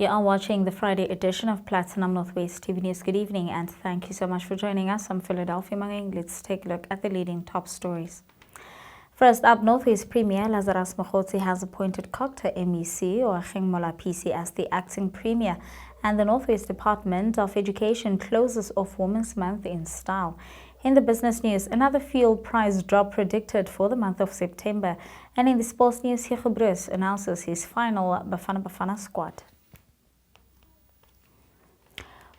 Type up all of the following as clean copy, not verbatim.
You are watching the Friday edition of Platinum Northwest TV News. Good evening and thank you so much for joining us. I'm Philadelphia Mangoeng. Let's take a look at the leading top stories. First up, Northwest Premier Lazarus Mokgosi has appointed Dr. MEC Molapisi as the acting Premier, and the Northwest Department of Education closes off Women's Month in style. In the business news, another fuel price drop predicted for the month of September. And in the sports news, Hugo Bruce announces his final Bafana squad.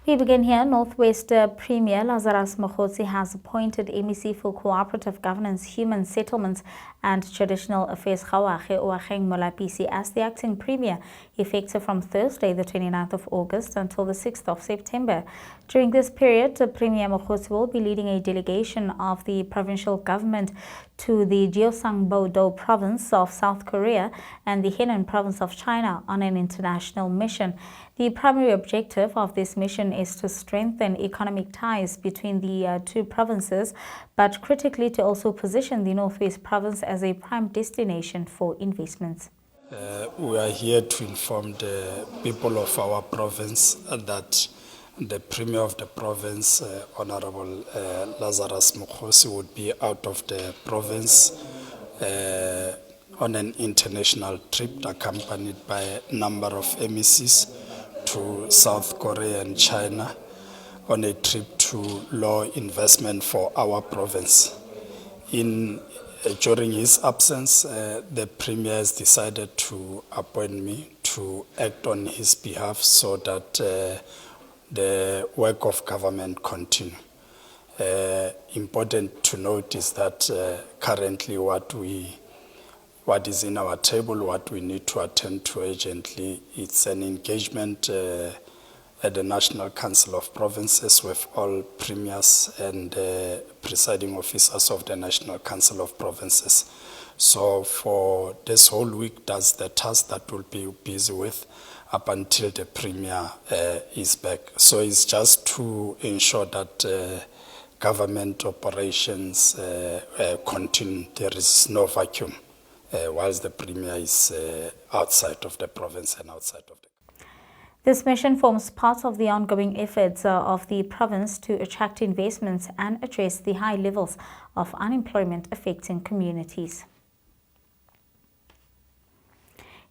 We begin here. Northwest Premier Lazarus Mokgosi has appointed MEC for Cooperative Governance, Human Settlements and Traditional Affairs Molapisi as the acting Premier, effective from Thursday, the 29th of August until the 6th of September. During this period, Premier Mokgosi will be leading a delegation of the provincial government to the Gyeongsang-do province of South Korea and the Henan province of China on an international mission. The primary objective of this mission is to strengthen economic ties between the two provinces, but critically to also position the Northwest province as a prime destination for investments. We are here to inform the people of our province that the Premier of the province, Honorable Lazarus Mokgosi, would be out of the province on an international trip accompanied by a number of MECs to South Korea and China on a trip to law investment for our province. During his absence, the Premier has decided to appoint me to act on his behalf so that the work of government continue. Important to note is that currently what is in our table, what we need to attend to urgently, it's an engagement at the National Council of Provinces with all premiers and presiding officers of the National Council of Provinces. So for this whole week, that's the task that we'll be busy with up until the Premier is back. So it's just to ensure that government operations continue. There is no vacuum whilst the Premier is outside of the province and outside of the. This mission forms part of the ongoing efforts of the province to attract investments and address the high levels of unemployment affecting communities.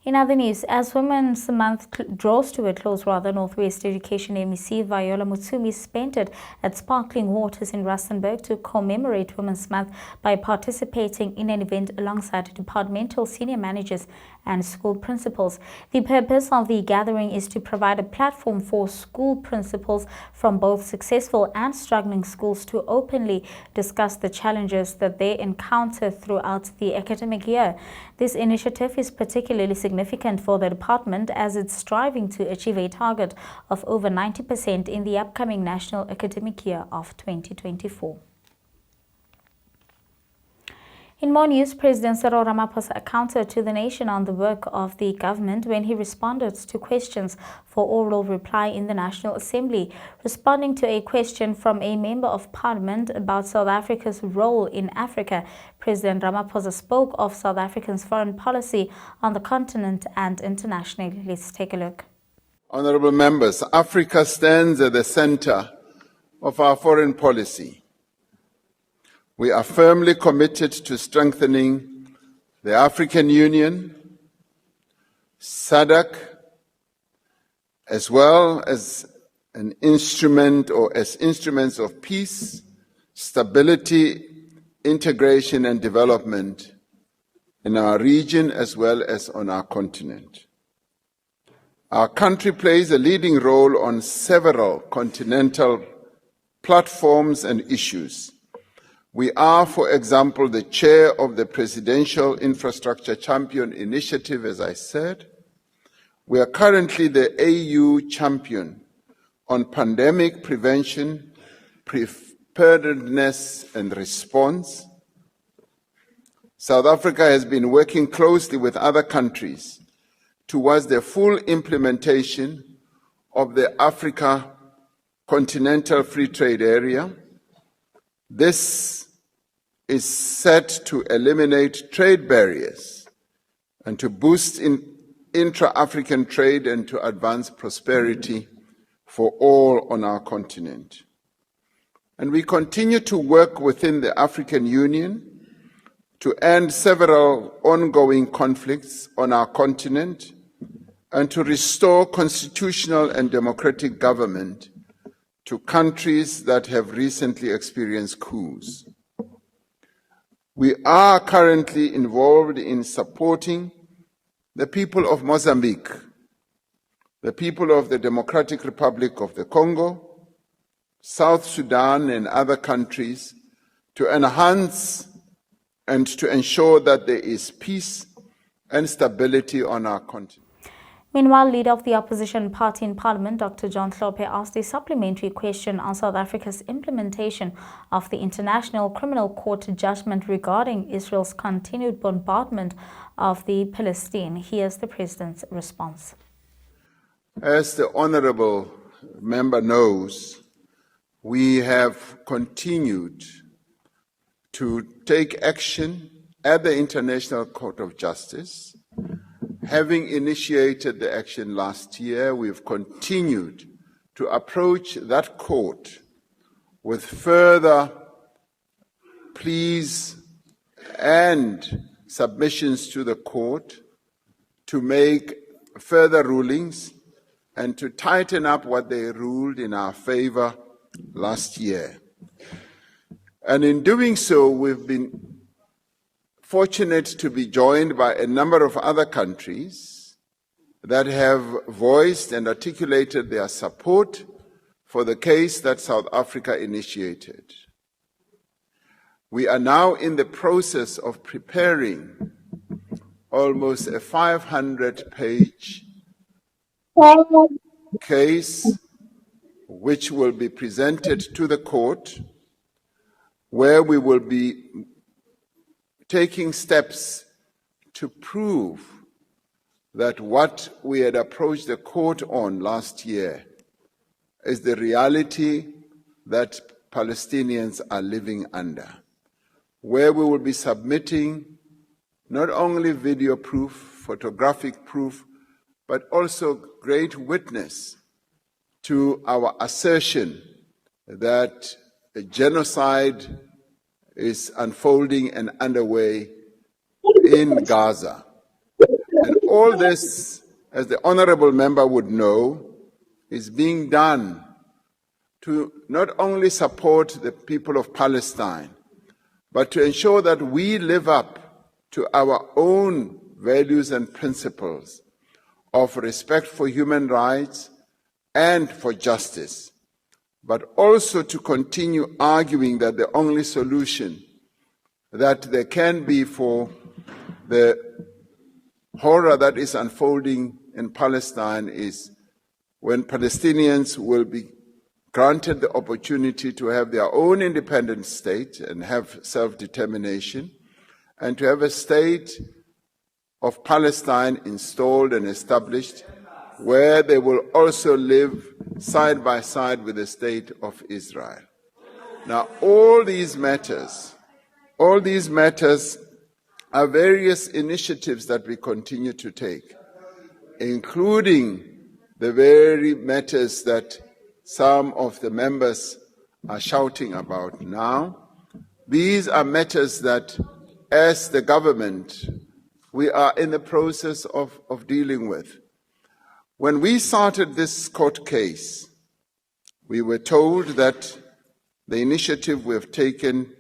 In other news, as Women's Month draws to a close, Northwest Education MEC Viola Mutsumi spent it at Sparkling Waters in Rustenburg to commemorate Women's Month by participating in an event alongside departmental senior managers and school principals. The purpose of the gathering is to provide a platform for school principals from both successful and struggling schools to openly discuss the challenges that they encounter throughout the academic year. This initiative is particularly significant for the department as it's striving to achieve a target of over 90% in the upcoming national academic year of 2024. In more news, President Cyril Ramaphosa accounted to the nation on the work of the government when he responded to questions for oral reply in the National Assembly. Responding to a question from a member of parliament about South Africa's role in Africa, President Ramaphosa spoke of South Africa's foreign policy on the continent and internationally. Let's take a look. Honourable members, Africa stands at the centre of our foreign policy. We are firmly committed to strengthening the African Union, SADC, as well as an instrument or as instruments of peace, stability, integration and development in our region as well as on our continent. Our country plays a leading role on several continental platforms and issues. We are, for example, the chair of the Presidential Infrastructure Champion Initiative, as I said. We are currently the AU champion on pandemic prevention, preparedness and response. South Africa has been working closely with other countries towards the full implementation of the Africa Continental Free Trade Area. This is set to eliminate trade barriers and to boost intra-African trade and to advance prosperity for all on our continent. And we continue to work within the African Union to end several ongoing conflicts on our continent and to restore constitutional and democratic government to countries that have recently experienced coups. We are currently involved in supporting the people of Mozambique, the people of the Democratic Republic of the Congo, South Sudan and other countries to enhance and to ensure that there is peace and stability on our continent. Meanwhile, leader of the opposition party in Parliament, Dr. John Hlophe, asked a supplementary question on South Africa's implementation of the International Criminal Court judgment regarding Israel's continued bombardment of the Palestine. Here's the President's response. As the Honourable Member knows, we have continued to take action at the International Court of Justice. Having initiated the action last year, we've continued to approach that court with further pleas and submissions to the court to make further rulings and to tighten up what they ruled in our favor last year. And in doing so, we've been fortunate to be joined by a number of other countries that have voiced and articulated their support for the case that South Africa initiated. We are now in the process of preparing almost a 500-page case which will be presented to the court, where we will be taking steps to prove that what we had approached the court on last year is the reality that Palestinians are living under, where we will be submitting not only video proof, photographic proof, but also great witness to our assertion that a genocide is unfolding and underway in Gaza. And all this, as the Honourable Member would know, is being done to not only support the people of Palestine, but to ensure that we live up to our own values and principles of respect for human rights and for justice, but also to continue arguing that the only solution that there can be for the horror that is unfolding in Palestine is when Palestinians will be granted the opportunity to have their own independent state and have self-determination, and to have a state of Palestine installed and established where they will also live side by side with the state of Israel. Now, all these matters are various initiatives that we continue to take, including the very matters that some of the members are shouting about now. These are matters that, as the government, we are in the process of dealing with. When we started this court case, we were told that the initiative we have taken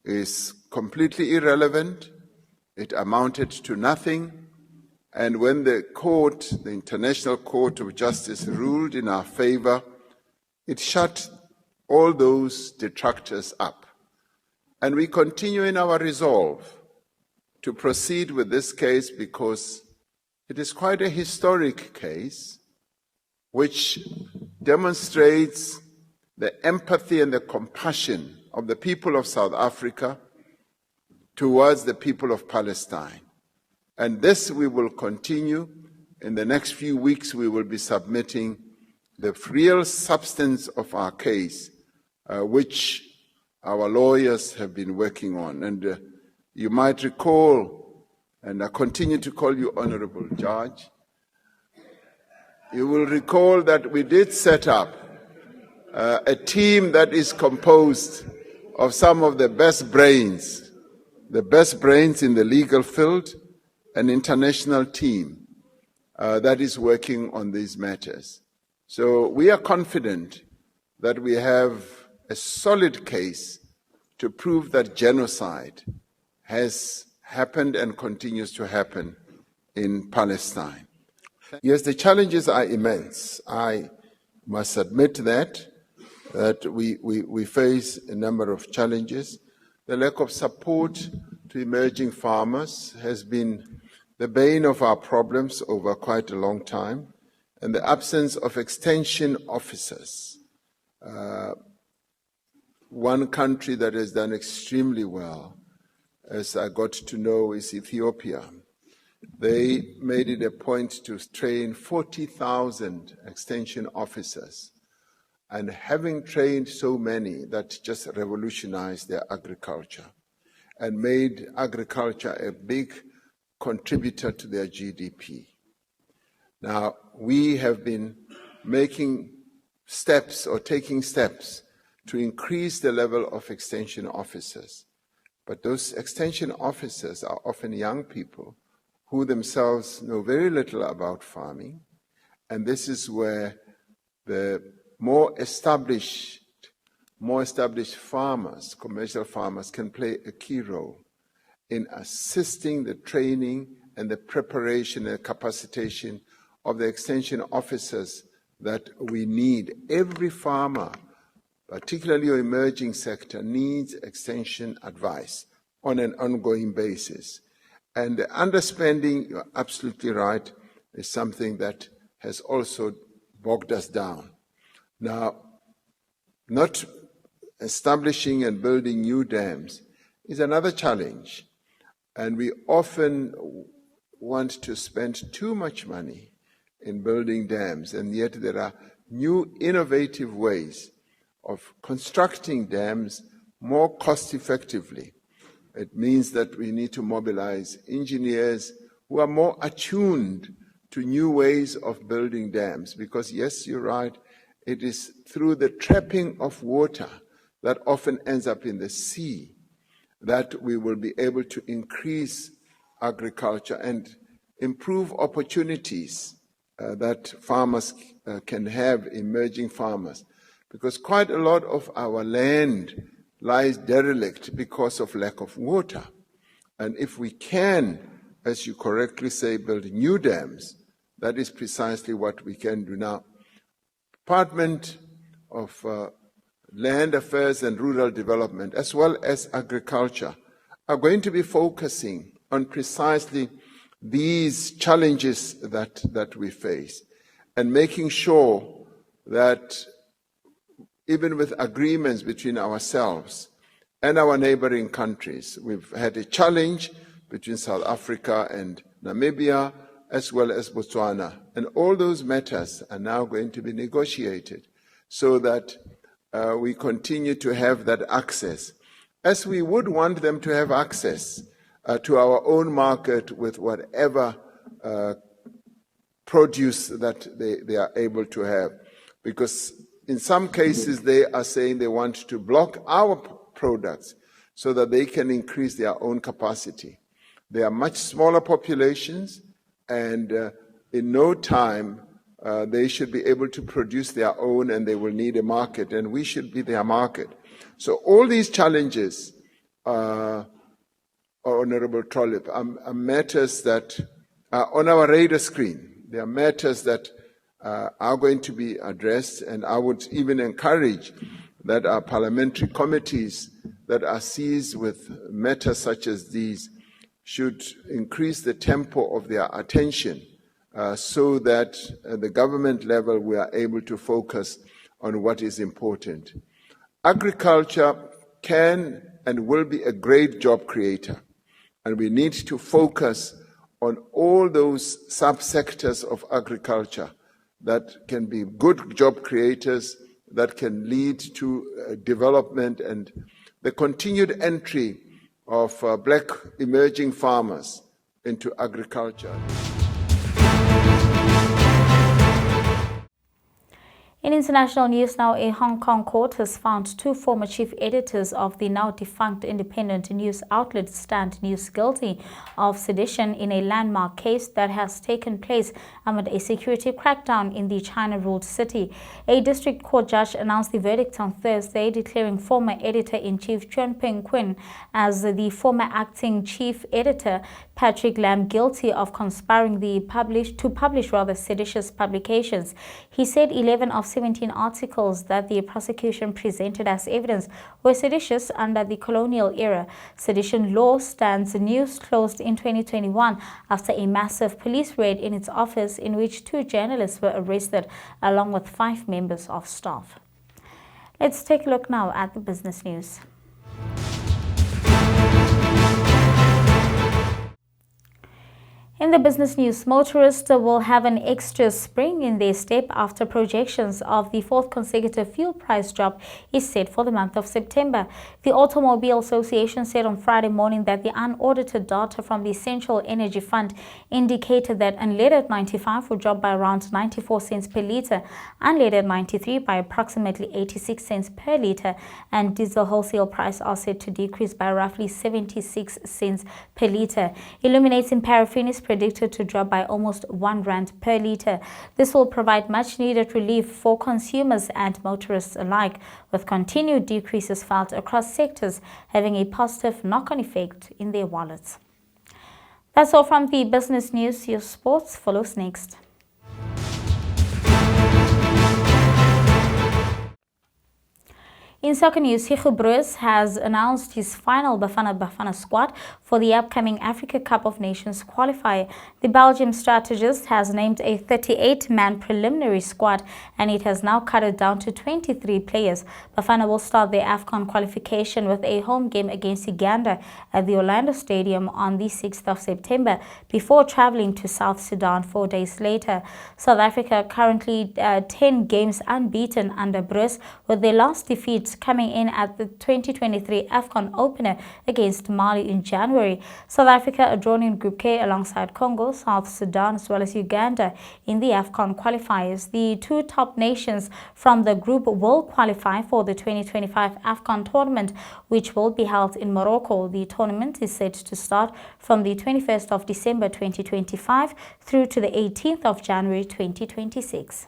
is completely irrelevant, it amounted to nothing, and when the court, the International Court of Justice, ruled in our favor, it shut all those detractors up. And we continue in our resolve to proceed with this case because it is quite a historic case which demonstrates the empathy and the compassion of the people of South Africa towards the people of Palestine. And this we will continue. In the next few weeks, we will be submitting the real substance of our case, which our lawyers have been working on. And you might recall, and I continue to call you Honorable Judge, you will recall that we did set up a team that is composed of some of the best brains in the legal field, an international team that is working on these matters. So we are confident that we have a solid case to prove that genocide has happened and continues to happen in Palestine. Yes, the challenges are immense. I must admit that we face a number of challenges. The lack of support to emerging farmers has been the bane of our problems over quite a long time, and the absence of extension officers. One country that has done extremely well, as I got to know, is Ethiopia. They made it a point to train 40,000 extension officers. And having trained so many, that just revolutionized their agriculture and made agriculture a big contributor to their GDP. Now, we have been making steps or taking steps to increase the level of extension officers. But those extension officers are often young people who themselves know very little about farming. And this is where the more established farmers, commercial farmers, can play a key role in assisting the training and the preparation and capacitation of the extension officers that we need. Every farmer, particularly your emerging sector, needs extension advice on an ongoing basis. And the underspending, you're absolutely right, is something that has also bogged us down. Now, not establishing and building new dams is another challenge. And we often want to spend too much money in building dams, and yet there are new innovative ways of constructing dams more cost-effectively. It means that we need to mobilize engineers who are more attuned to new ways of building dams, because yes, you're right, it is through the trapping of water that often ends up in the sea that we will be able to increase agriculture and improve opportunities that farmers can have, emerging farmers, because quite a lot of our land lies derelict because of lack of water. And if we can, as you correctly say, build new dams, that is precisely what we can do now. Department of Land Affairs and Rural Development, as well as Agriculture, are going to be focusing on precisely these challenges that we face, and making sure that even with agreements between ourselves and our neighboring countries, we've had a challenge between South Africa and Namibia, as well as Botswana. And all those matters are now going to be negotiated so that we continue to have that access, as we would want them to have access to our own market with whatever produce that they are able to have. Because in some cases, they are saying they want to block our products so that they can increase their own capacity. They are much smaller populations, and in no time, they should be able to produce their own, and they will need a market, and we should be their market. So all these challenges, Honorable Trollip, are matters that are on our radar screen. They are matters that are going to be addressed, and I would even encourage that our parliamentary committees that are seized with matters such as these should increase the tempo of their attention so that at the government level we are able to focus on what is important. Agriculture can and will be a great job creator, and we need to focus on all those subsectors of agriculture that can be good job creators, that can lead to development and the continued entry of black emerging farmers into agriculture. In international news now, a Hong Kong court has found 2 former chief editors of the now defunct independent news outlet Stand News guilty of sedition in a landmark case that has taken place amid a security crackdown in the China-ruled city. A district court judge announced the verdict on Thursday, declaring former editor-in-chief Chuan Peng Quinn as the former acting chief editor Patrick Lam guilty of conspiring to publish seditious publications. He said 11 of 17 articles that the prosecution presented as evidence were seditious under the colonial era. Sedition law Stand News closed in 2021 after a massive police raid in its office in which 2 journalists were arrested along with 5 members of staff. Let's take a look now at the business news. In the business news, motorists will have an extra spring in their step after projections of the 4th consecutive fuel price drop is set for the month of September. The Automobile Association said on Friday morning that the unaudited data from the Central Energy Fund indicated that unleaded 95 will drop by around 94 cents per litre, unleaded 93 by approximately 86 cents per litre, and diesel wholesale price are set to decrease by roughly 76 cents per litre. Illuminating paraffin is predicted to drop by almost R1 per litre. This will provide much needed relief for consumers and motorists alike, with continued decreases felt across sectors having a positive knock-on effect in their wallets. That's all from the business news. Your sports follows next. In soccer news, Bruce has announced his final Bafana squad for the upcoming Africa Cup of Nations qualifier. The Belgium strategist has named a 38-man preliminary squad, and it has now cut it down to 23 players. Bafana will start their AFCON qualification with a home game against Uganda at the Orlando Stadium on the 6th of September before traveling to South Sudan 4 days later. South Africa currently 10 games unbeaten under Bruce, with their last defeat coming in at the 2023 AFCON opener against Mali in January. South Africa are drawn in Group K alongside Congo, South Sudan as well as Uganda in the AFCON qualifiers. The 2 top nations from the group will qualify for the 2025 AFCON tournament, which will be held in Morocco. The tournament is set to start from the 21st of December 2025 through to the 18th of January 2026.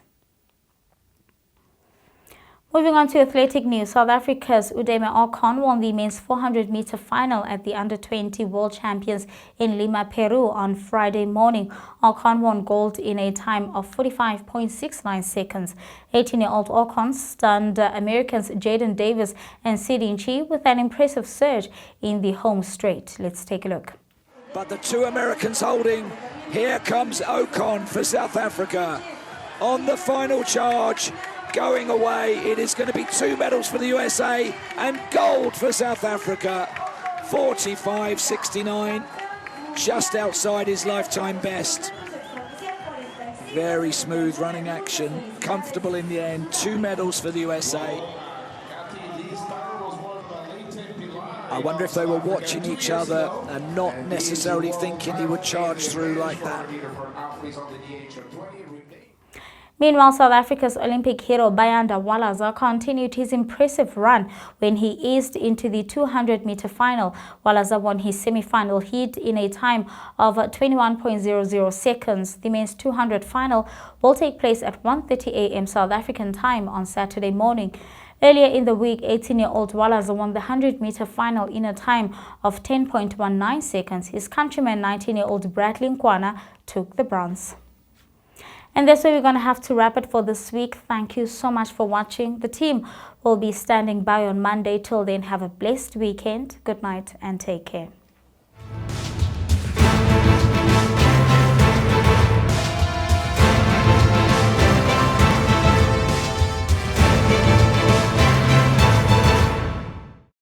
Moving on to athletic news, South Africa's Udeme Ocon won the men's 400-meter final at the Under-20 World Champions in Lima, Peru on Friday morning. Ocon won gold in a time of 45.69 seconds. 18-year-old Ocon stunned Americans Jaden Davis and Sidin Chi with an impressive surge in the home straight. Let's take a look. But the 2 Americans holding. Here comes Ocon for South Africa on the final charge. Going away, it is going to be 2 medals for the USA and gold for South Africa. 45.69, just outside his lifetime best. Very smooth running action, comfortable in the end. 2 medals for the USA. I wonder if they were watching each other and not necessarily thinking he would charge through like that. Meanwhile, South Africa's Olympic hero Bayanda Walaza continued his impressive run when he eased into the 200-meter final. Walaza won his semi-final heat in a time of 21.00 seconds. The men's 200 final will take place at 1:30 a.m. South African time on Saturday morning. Earlier in the week, 18-year-old Walaza won the 100-meter final in a time of 10.19 seconds. His countryman, 19-year-old Bradley Nkwana, took the bronze. And that's where we're going to have to wrap it for this week. Thank you so much for watching. The team will be standing by on Monday. Till then, have a blessed weekend. Good night and take care.